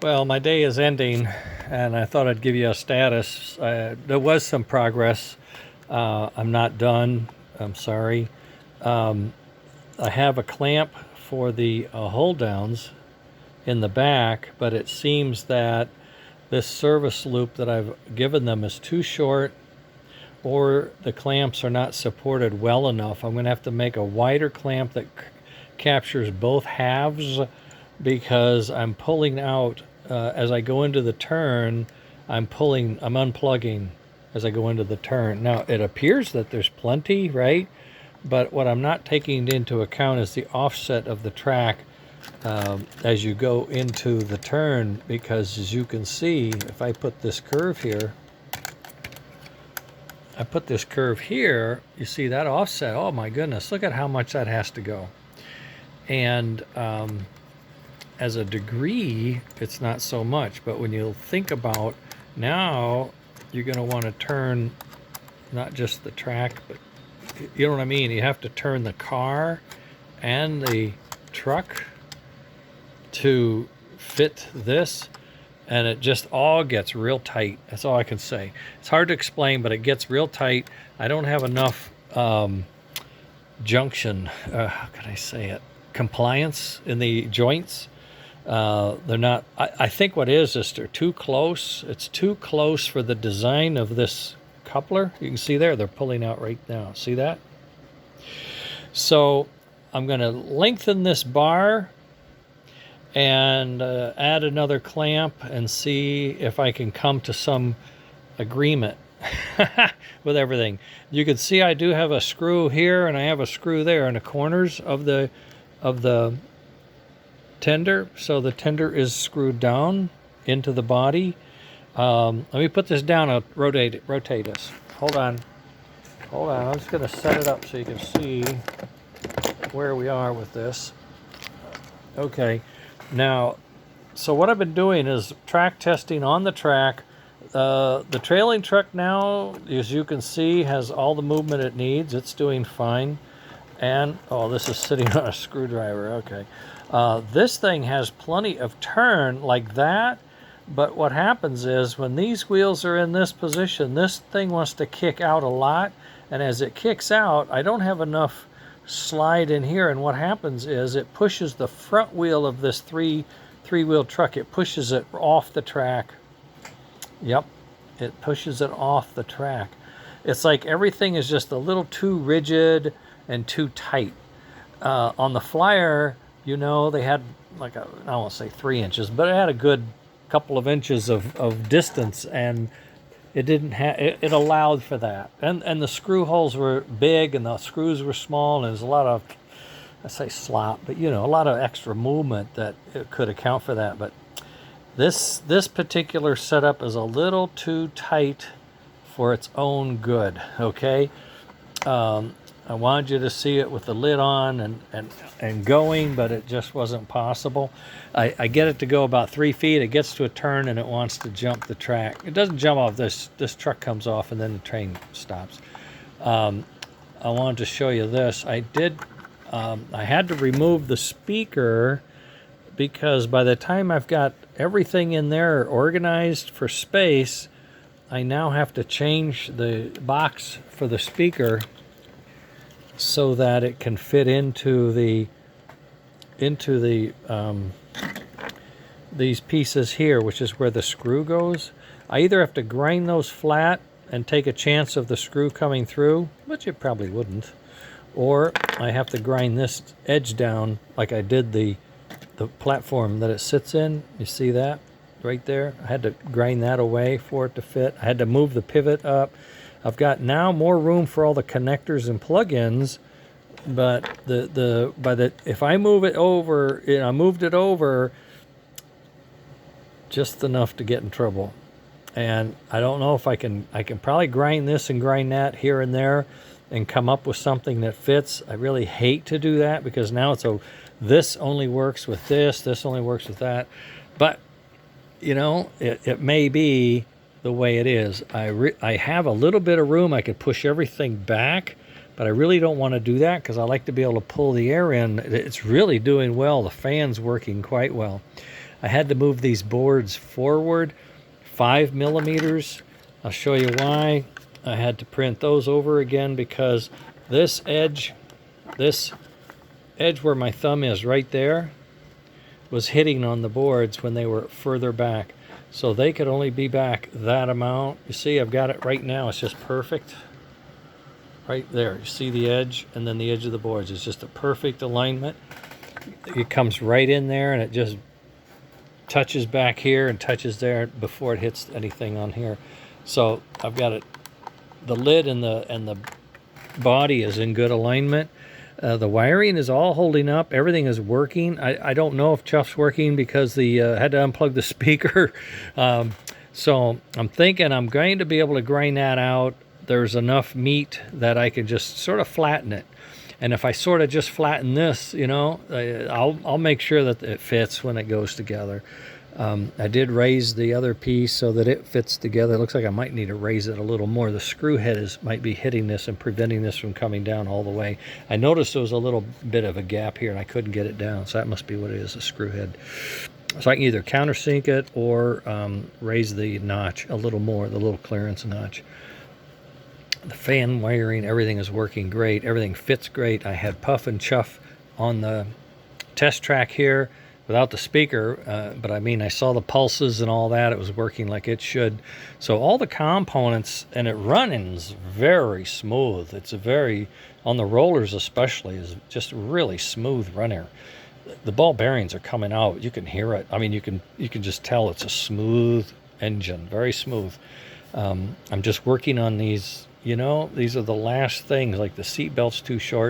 Well, my day is ending, and I thought I'd give you a status. There was some progress. I'm not done. I'm sorry. Um, I have a clamp for the hold downs in the back, but it seems that this service loop that I've given them is too short, or the clamps are not supported well enough. I'm going to have to make a wider clamp that captures both halves, because I'm pulling out as I go into the turn. I'm unplugging as I go into the turn. Now it appears that there's plenty, right? But what I'm not taking into account is the offset of the track as you go into the turn, because as you can see, if I put this curve here, you see that offset. Oh my goodness, look at how much that has to go. And as a degree, it's not so much. But when you think about now, you're going to want to turn not just the track, but you know what I mean? You have to turn the car and the truck to fit this, and it just all gets real tight. That's all I can say. It's hard to explain, but it gets real tight. I don't have enough junction, how can I say it, compliance in the joints. They're not, I think what is they're too close. It's too close for the design of this coupler. You can see there, they're pulling out right now. See that? So I'm going to lengthen this bar and add another clamp and see if I can come to some agreement with everything. You can see I do have a screw here and I have a screw there in the corners of the tender. So the tender is screwed down into the body. Let me put this down. I'll rotate this. Hold on. I'm just going to set it up so you can see where we are with this. Okay. Now, so what I've been doing is track testing on the track. The trailing truck now, as you can see, has all the movement it needs. It's doing fine. And, oh, this is sitting on a screwdriver. Okay. This thing has plenty of turn like that. But what happens is when these wheels are in this position, this thing wants to kick out a lot. And as it kicks out, I don't have enough slide in here. And what happens is it pushes the front wheel of this three-wheel truck. It pushes it off the track. Yep, it pushes it off the track. It's like everything is just a little too rigid and too tight. On the Flyer, you know, they had like I won't say 3 inches, but it had a good couple of inches of distance, and it didn't have it allowed for that. And the screw holes were big and the screws were small, and there's a lot of, I say slop, but you know, a lot of extra movement that it could account for that. But this particular setup is a little too tight for its own good. Okay. I wanted you to see it with the lid on and going, but it just wasn't possible. I get it to go about 3 feet. It gets to a turn and it wants to jump the track. It doesn't jump off. This truck comes off and then the train stops. I wanted to show you this. I had to remove the speaker because by the time I've got everything in there organized for space, I now have to change the box for the speaker so that it can fit into these pieces here, which is where the screw goes. I either have to grind those flat and take a chance of the screw coming through, which it probably wouldn't, or I have to grind this edge down like I did the platform that it sits in. You see that right there? I had to grind that away for it to fit. I had to move the pivot up. I've got now more room for all the connectors and plug-ins, but if I move it over, I moved it over just enough to get in trouble. And I don't know if I can probably grind this and grind that here and there and come up with something that fits. I really hate to do that because now this only works with this only works with that. But you know, it may be the way it is. I have a little bit of room. I could push everything back, but I really don't want to do that because I like to be able to pull the air in. It's really doing well. The fan's working quite well. I had to move these boards forward 5 millimeters. I'll show you why. I had to print those over again because this edge where my thumb is right there was hitting on the boards when they were further back. So they could only be back that amount. You see, I've got it right now. It's just perfect. Right there. You see the edge and then the edge of the boards. It's just a perfect alignment. It comes right in there and it just touches back here and touches there before it hits anything on here. So I've got it. The lid and the body is in good alignment. The wiring is all holding up. Everything is working. I don't know if Chuff's working because the had to unplug the speaker. So I'm thinking I'm going to be able to grind that out. There's enough meat that I can just sort of flatten it. And if I sort of just flatten this, you know, I'll make sure that it fits when it goes together. I did raise the other piece so that it fits together. It looks like I might need to raise it a little more. The screw head might be hitting this and preventing this from coming down all the way. I noticed there was a little bit of a gap here and I couldn't get it down. So that must be what it is, a screw head. So I can either countersink it or raise the notch a little more, the little clearance notch. The fan wiring, everything is working great. Everything fits great. I had Puff and Chuff on the test track here without the speaker, but I mean, I saw the pulses and all that. It was working like it should. So all the components, and it running's very smooth. It's a very, on the rollers especially, is just really smooth runner. The ball bearings are coming out. You can hear it. I mean, you can just tell it's a smooth engine, very smooth. I'm just working on these. You know, these are the last things, like the seat belt's too short.